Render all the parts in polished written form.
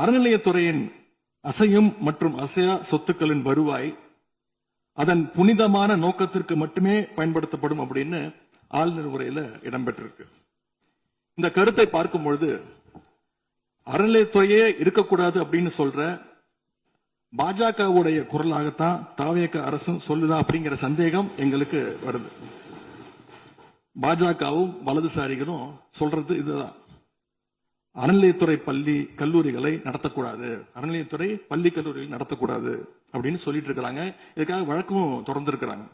அறநிலையத்துறையின் அசையும் மற்றும் அசையா சொத்துக்களின் வருவாய் அதன் புனிதமான நோக்கத்திற்கு மட்டுமே பயன்படுத்தப்படும் அப்படின்னு ஆளுநர் உரையில இடம்பெற்றிருக்கு. இந்த கருத்தை பார்க்கும் பொழுது அறநிலையத்துறையே இருக்கக்கூடாது அப்படின்னு சொல்ற பாஜகவுடைய குரலாகத்தான் தாவேக அரசும் சொல்லுதா அப்படிங்கிற சந்தேகம் எங்களுக்கு வருது. பாஜகவும் வலதுசாரிகளும் சொல்றது இதுதான், அறநிலையத்துறை பள்ளி கல்லூரிகளை நடத்தக்கூடாது, அறநிலையத்துறை பள்ளி கல்லூரிகளை நடத்தக்கூடாது அப்படின்னு சொல்லிட்டு இருக்கிறாங்க. இதுக்காக வழக்கும் தொடர்ந்து இருக்கிறாங்க.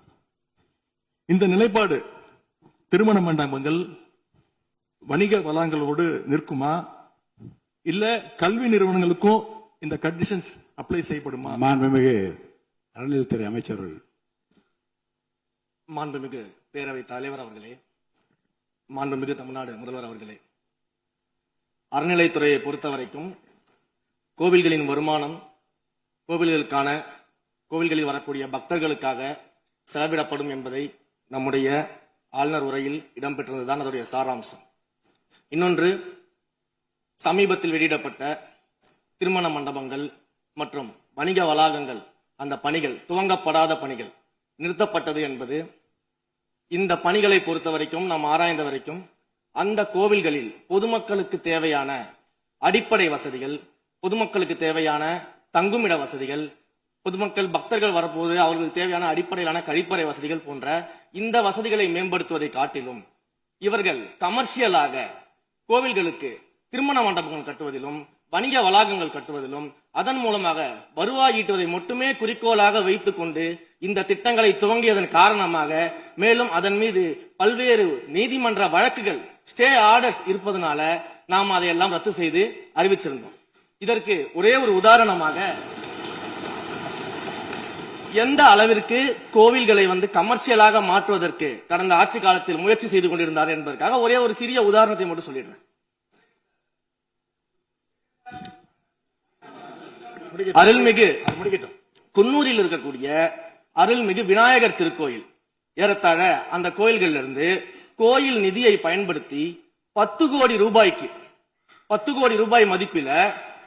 இந்த நிலைப்பாடு திருமண மண்டபங்கள் வணிக வளாகங்களோடு நிற்குமா, இல்ல கல்வி நிறுவனங்களுக்கும் இந்த கண்டிஷன்ஸ் அப்ளை செய்யப்படுமா? மாண்புமிகு அறநிலையத்துறை அமைச்சர்கள். மாண்புமிகு பேரவைத் தலைவர் அவர்களே, மாண்புமிகு தமிழ்நாடு முதல்வர் அவர்களே, அறநிலைத்துறையை பொறுத்தவரைக்கும் கோவில்களின் வருமானம் கோவில்களுக்கான கோவில்களில் வரக்கூடிய பக்தர்களுக்காக செலவிடப்படும் என்பதை நம்முடைய ஆளுநர் உரையில் இடம்பெற்றதுதான் அதனுடைய சாராம்சம். இன்னொன்று, சமீபத்தில் வெளியிடப்பட்ட திருமண மண்டபங்கள் மற்றும் வணிக வளாகங்கள் அந்த பணிகள் துவங்கப்படாத பணிகள் நிறுத்தப்பட்டது என்பது இந்த பணிகளை பொறுத்த வரைக்கும் நாம் ஆராய்ந்த வரைக்கும் அந்த கோவில்களில் பொதுமக்களுக்கு தேவையான அடிப்படை வசதிகள், பொதுமக்களுக்கு தேவையான தங்குமிட வசதிகள், பொதுமக்கள் பக்தர்கள் வரப்போது அவர்களுக்கு தேவையான அடிப்படையிலான கழிப்பறை வசதிகள் போன்ற இந்த வசதிகளை மேம்படுத்துவதை காட்டிலும் இவர்கள் கமர்ஷியலாக கோவில்களுக்கு திருமண மண்டபங்கள் கட்டுவதிலும் வணிக வளாகங்கள் கட்டுவதிலும் அதன் மூலமாக வருவாய் ஈட்டுவதை மட்டுமே குறிக்கோளாக வைத்துக் கொண்டு இந்த திட்டங்களை துவங்கியதன் காரணமாக மேலும் அதன் மீது பல்வேறு நீதிமன்ற வழக்குகள் ஸ்டே ஆர்டர்ஸ் இருப்பதனால நாம் அதையெல்லாம் ரத்து செய்து அறிவிச்சிருந்தோம். இதற்கு ஒரே ஒரு உதாரணமாக, எந்த அளவிற்கு கோவில்களை கமர்ஷியலாக மாற்றுவதற்கு கடந்த ஆட்சி காலத்தில் முயற்சி செய்து கொண்டிருந்தார் என்பதற்காக ஒரே ஒரு சிறிய உதாரணத்தை மட்டும் சொல்லிடுறேன். அருள்மிகு குன்னூரில் இருக்கக்கூடிய அருள்மிகு விநாயகர் திருக்கோயில், ஏறத்தாழ அந்த கோயில்கள் இருந்து கோயில் நிதியை பயன்படுத்தி 10 கோடி ரூபாய்க்கு 10 கோடி ரூபாய் மதிப்பில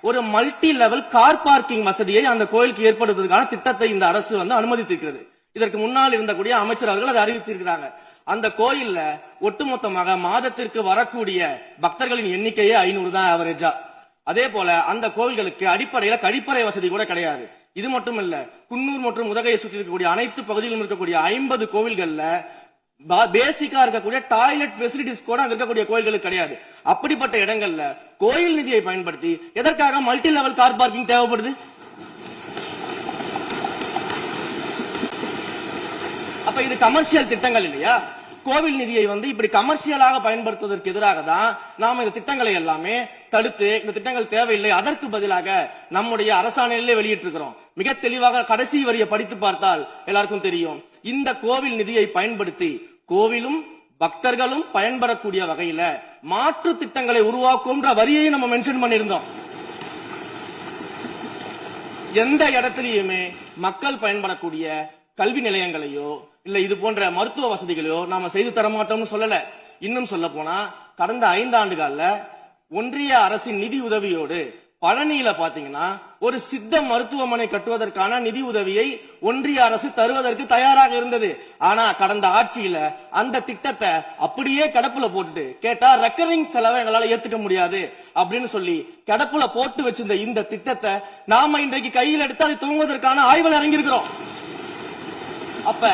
ஒரு மல்டி லெவல் கார் பார்க்கிங் வசதியை அந்த கோயிலுக்கு ஏற்படுத்துவதற்கான திட்டத்தை இந்த அரசு அனுமதித்திருக்கிறது. இதற்கு முன்னால் இருந்தக்கூடிய அமைச்சர் அவர்கள் அதை அறிவித்திருக்கிறாங்க. அந்த கோயில்ல ஒட்டுமொத்தமாக மாதத்திற்கு வரக்கூடிய பக்தர்களின் எண்ணிக்கையே 500 தான் ஆவரேஜா. அதே போல அந்த கோவில்களுக்கு அடிப்படையில கழிப்பறை வசதி கூட கிடையாது. இது மட்டும் இல்ல, குன்னூர் மற்றும் உதகையை சுற்றி இருக்கக்கூடிய அனைத்து பகுதிகளிலும் இருக்கக்கூடிய 50 கோவில்கள்ல பேசிக்கா இருக்கக்கூடிய டாய்லெட் பெசிலிட்டிஸ் கூட அங்க இருக்கக்கூடிய கோயில்களுக்கு கிடையாது. அப்படிப்பட்ட இடங்கள்ல கோயில் நிதியை பயன்படுத்தி எதற்காக மல்டி லெவல் கார் பார்க்கிங் தேவைப்படுது? அப்ப இது கமர்ஷியல் திட்டங்கள் இல்லையா? கோவில் நிதியை இப்படி கமர்ஷியலாக பயன்படுத்துவதற்கு எதிராக தான் நாம இந்த திட்டங்களை எல்லாமே தடுத்து இந்த திட்டங்கள் தேவையில்லை, அதற்கு பதிலாக நம்முடைய அரசாணையிலே வெளியிட்டிருக்கிறோம். மிக தெளிவாக கடைசி வரியை படித்து பார்த்தால் எல்லாருக்கும் தெரியும். இந்த கோவில் நிதியை பயன்படுத்தி கோவிலும் பக்தர்களும் பயன்பெறக்கூடிய வகையில மாற்று திட்டங்களை உருவாக்கும்ன்ற வரியை நம்ம மென்ஷன் பண்ணியிருந்தோம். எந்த இடத்திலையுமே மக்கள் பயன்படக்கூடிய கல்வி நிலையங்களையோ இல்ல இது போன்ற மருத்துவ வசதிகளையோ நாம செய்து தர மாட்டோம்னு சொல்லல. இன்னும் சொல்ல போனா கடந்த 5 ஆண்டுகள்ல ஒன்றிய அரசின் நிதி உதவியோடு பழனியில பாத்தீங்கன்னா ஒரு சித்த மருத்துவமனை கட்டுவதற்கான நிதி உதவியை ஒன்றிய அரசு தருவதற்கு தயாராக இருந்தது. ஆனா கடந்த ஆட்சியில அந்த திட்டத்தை அப்படியே கிடப்புல போட்டு கேட்டா ரெக்கரிங் செலவை எங்களால ஏத்துக்க முடியாது அப்படின்னு சொல்லி கிடப்புல போட்டு வச்சிருந்த இந்த திட்டத்தை நாம இன்றைக்கு கையில் எடுத்து அதை துவங்குவதற்கான ஆய்வில் இறங்கியிருக்கிறோம். அப்ப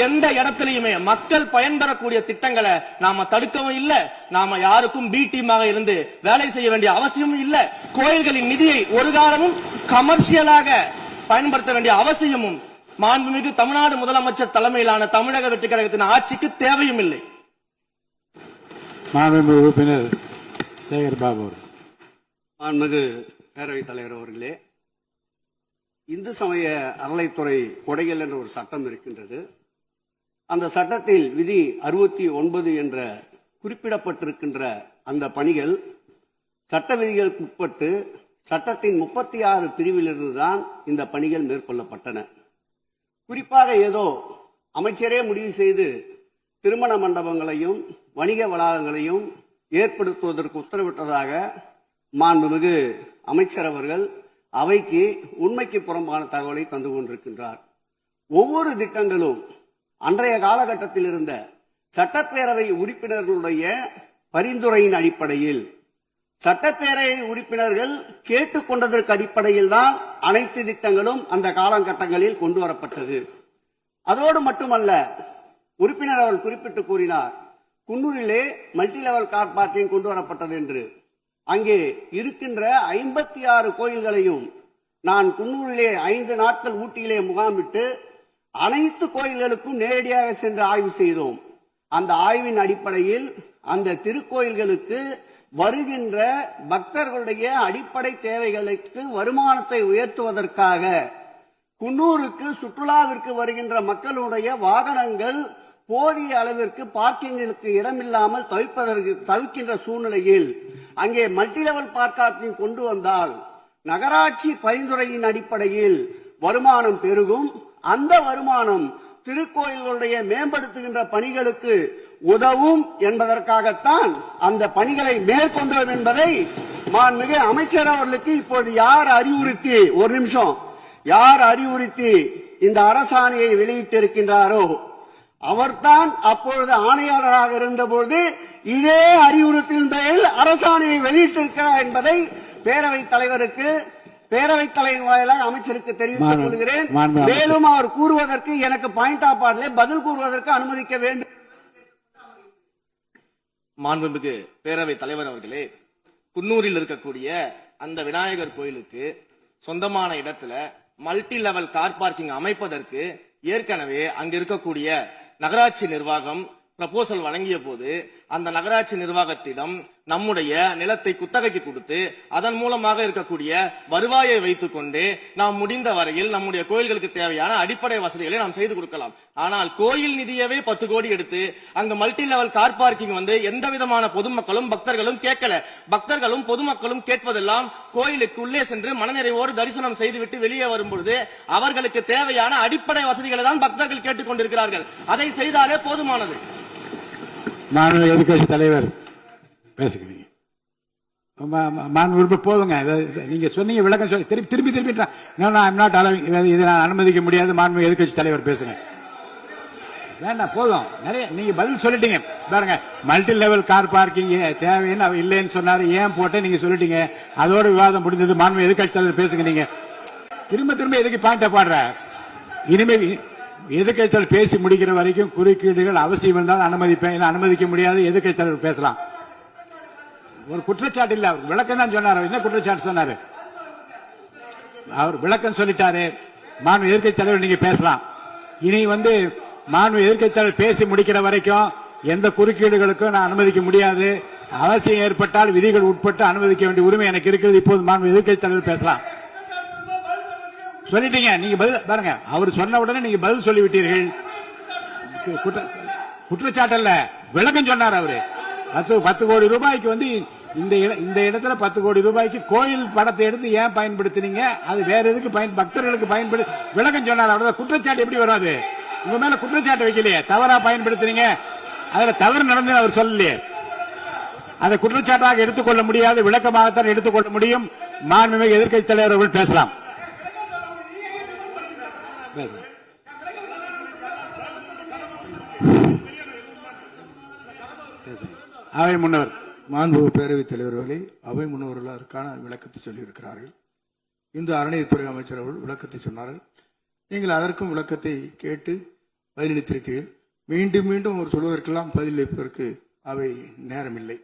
எந்த இடத்திலையுமே மக்கள் பயன்பெறக்கூடிய திட்டங்களை நாம தடுக்கவும் இல்ல, நாம யாருக்கும் பி டீமாக இருந்து வேலை செய்ய வேண்டிய அவசியமும் இல்ல. கோயில்களின் நிதியை ஒரு காலமும் கமர்ஷியலாக பயன்படுத்த வேண்டிய அவசியமும் மாண்புமிகு தமிழ்நாடு முதலமைச்சர் தலைமையிலான தமிழக வெற்றி கழகத்தின் ஆட்சிக்கு தேவையும் இல்லை. மாண்புமிகு உறுப்பினர் சேகர் பாபு. மாண்புமிகு பேரவைத் தலைவர் அவர்களே, இந்து சமய அறநிலைத்துறை கொடைகள் என்ற ஒரு சட்டம் இருக்கின்றது. அந்த சட்டத்தில் விதி 69 என்ற குறிப்பிடப்பட்டிருக்கின்ற அந்த பணிகள் சட்ட விதிகளுக்கு உட்பட்டு சட்டத்தின் 36 பிரிவிலிருந்து தான் இந்த பணிகள் மேற்கொள்ளப்பட்டன. குறிப்பாக ஏதோ அமைச்சரே முடிவு செய்து திருமண மண்டபங்களையும் வணிக வளாகங்களையும் ஏற்படுத்துவதற்கு உத்தரவிட்டதாக மாண்புமிகு அமைச்சர் அவர்கள் அவைக்கு உண்மைக்கு புறம்பான தகவலை தந்து கொண்டிருக்கின்றார். ஒவ்வொரு திட்டங்களும் அன்றைய காலகட்டத்தில் இருந்த சட்டப்பேரவை உறுப்பினர்களுடைய பரிந்துரையின் அடிப்படையில், சட்டப்பேரவை உறுப்பினர்கள் கேட்டுக்கொண்டதற்கு அடிப்படையில் தான் அனைத்து திட்டங்களும் அந்த காலகட்டங்களில் கொண்டு வரப்பட்டது. அதோடு மட்டுமல்ல, உறுப்பினர் அவர்கள் குறிப்பிட்டு கூறினார், குன்னூரிலே மல்டி லெவல் கார் பார்க்கிங் கொண்டு வரப்பட்டது என்று. அங்கே இருக்கின்ற 56 கோயில்களையும் நான் குன்னூரிலே 5 நாட்கள் ஊட்டியிலே முகாமிட்டு அனைத்து கோயில்களுக்கும் நேரடியாக சென்று ஆய்வு செய்தோம். அந்த ஆய்வின் அடிப்படையில் அந்த திருக்கோயில்களுக்கு வருகின்ற பக்தர்களுடைய அடிப்படை தேவைகளுக்கு வருமானத்தை உயர்த்துவதற்காக குன்னூருக்கு சுற்றுலாவிற்கு வருகின்ற மக்களுடைய வாகனங்கள் போதிய அளவிற்கு பார்க்கிங்களுக்கு இடமில்லாமல் தவிக்கின்ற சூழ்நிலையில் அங்கே மல்டி லெவல் பார்க்கிங் கொண்டு வந்தால் நகராட்சி பரிந்துரையின் அடிப்படையில் வருமானம் பெருகும். அந்த வருமானம் திருக்கோயில்களுடைய மேம்படுத்துகின்ற பணிகளுக்கு உதவும் என்பதற்காகத்தான் அந்த பணிகளை மேற்கொண்டோம் என்பதை மாண்புமிகு அமைச்சர் அவர்களுக்கு இப்போது யார் அறிவுறுத்தி, ஒரு நிமிஷம், யார் அறிவுறுத்தி இந்த அரசாணையை வெளியிட்டிருக்கின்றாரோ அவர்தான் அப்பொழுது ஆணையாளராக இருந்தபோது இதே அறிவுறுத்தின் பெயரில் அரசாணையை வெளியிட்டிருக்கிறார் என்பதை பேரவைத் தலைவருக்கு, பேரவைத் தலைவர் வாயிலாக அமைச்சருக்கு தெரிவித்துக் கொள்கிறேன். மேலும் அவர் கூறுவதற்கு எனக்கு பாயிண்ட் ஆஃப் ஆர்டர்ல பதில் கூறுவதற்கு அனுமதிக்க வேண்டும். மாண்புமிகு பேரவைத் தலைவர் அவர்களே, குன்னூரில் இருக்கக்கூடிய அந்த விநாயகர் கோயிலுக்கு சொந்தமான இடத்துல மல்டி லெவல் கார் பார்க்கிங் அமைப்பதற்கு ஏற்கனவே அங்க இருக்கக்கூடிய நகராட்சி நிர்வாகம் ப்ரப்போசல் வழங்கிய போது அந்த நகராட்சி நிர்வாகத்திடம் நம்முடைய நிலத்தை குத்தகைக்கு கொடுத்து அதன் மூலமாக இருக்கக்கூடிய வருவாயை வைத்துக் கொண்டு நாம் முடிந்த வரையில் நம்முடைய கோயில்களுக்கு தேவையான அடிப்படை வசதிகளை நாம் செய்து கொடுக்கலாம். ஆனால் கோயில் நிதியவே 10 கோடி எடுத்து அங்கு மல்டி லெவல் கார் பார்க்கிங் வந்து எந்த விதமான பொதுமக்களும் பக்தர்களும் கேட்கல. பக்தர்களும் பொதுமக்களும் கேட்பதெல்லாம் கோயிலுக்கு உள்ளே சென்று மனநிறைவோடு தரிசனம் செய்துவிட்டு வெளியே வரும்பொழுது அவர்களுக்கு தேவையான அடிப்படை வசதிகளை தான் பக்தர்கள் கேட்டுக் கொண்டிருக்கிறார்கள். அதை செய்தாலே போதுமானது. மாநில எதிர்கட்சி தலைவர் பேசுகிறீங்க. போதுங்க, நீங்க சொன்னீங்க விளக்கம் சொல்லி திருப்பி இதை நான் அனுமதிக்க முடியாது. மாண்பு எதிர்கட்சி தலைவர் பேசுங்க. வேண்டாம், போதும், நிறைய நீங்க பதில் சொல்லிட்டீங்க. பாருங்க, மல்டி லெவல் கார் பார்க்கிங் தேவைன்னு அவர் இல்லைன்னு சொன்னாரு, ஏன் போட்ட நீங்க சொல்லிட்டீங்க. அதோட விவாதம் முடிந்தது. மாண்பு எதிர்கட்சி தலைவர் பேசுங்க. நீங்க திரும்ப எதுக்கு பாயிண்ட் பாடுற? இனிமே எதிர்கட்சி தலைவர் பேசி முடிக்கிற வரைக்கும் குறுக்கீடுகள் அவசியம் இருந்தால் அனுமதிப்பேன், அனுமதிக்க முடியாது. எதிர்கட்சி தலைவர் பேசலாம். ஒரு குற்றச்சாட்டு இல்ல, அவர் விளக்கம் தான் சொன்னார். என்ன குற்றச்சாட்டு சொன்னாரு? அவர் விளக்கம் சொல்லிட்டாரு. மாண்பு எதிர்கட்சி தலைவர் நீங்க பேசலாம். இனி மாண்பு எதிர்கட்சி தலைவர் பேசி முடிக்கிற வரைக்கும் எந்த குறுக்கீடுகளுக்கும் நான் அனுமதிக்க முடியாது. அவசியம் ஏற்பட்டால் விதிகள் உட்பட்டு அனுமதிக்க வேண்டிய உரிமை எனக்கு இருக்கிறது. இப்போது மாண்பு எதிர்கட்சி தலைவர் பேசலாம். சொல்லிட்டீங்க, நீங்க பதில் பாருங்க. அவர் சொன்ன உடனே நீங்க பதில் சொல்லிவிட்டீர்கள். குற்றச்சாட்டு அல்ல, விளக்கம் சொன்னார் அவரு. 10 கோடி ரூபாய்க்கு இந்த இடத்துல 10 கோடி ரூபாய்க்கு கோயில் படத்தை எடுத்து ஏன் பயன்படுத்தினீங்க, அது வேற எதுக்கு பக்தர்களுக்கு பயன்படுத்தி விளக்கம் சொன்னார். அவ்வளவுதான். குற்றச்சாட்டு எப்படி வராது? உங்க மேல குற்றச்சாட்டு வைக்கலையே, தவறா பயன்படுத்தினீங்க, அதுல தவறு நடந்து அவர் சொல்லலையே. அதை குற்றச்சாட்டாக எடுத்துக்கொள்ள முடியாது, விளக்கமாகத்தான் எடுத்துக்கொள்ள முடியும். மாண்புமிகு எதிர்க்கட்சி தலைவர் அவர்கள் பேசலாம். அவை முன்னவர். மாண்பு பேரவைத் தலைவர்களே, அவை முன்னவர்கள் அதற்கான விளக்கத்தை சொல்லியிருக்கிறார்கள். இந்த அறநிலையத்துறை அமைச்சர் அவர்கள் விளக்கத்தை சொன்னார்கள். நீங்கள் அதற்கும் விளக்கத்தை கேட்டு பதிலளித்திருக்கிறீர்கள். மீண்டும் அவர் சொல்வதற்கெல்லாம் பதிலளிப்பதற்கு அவை நேரமில்லை.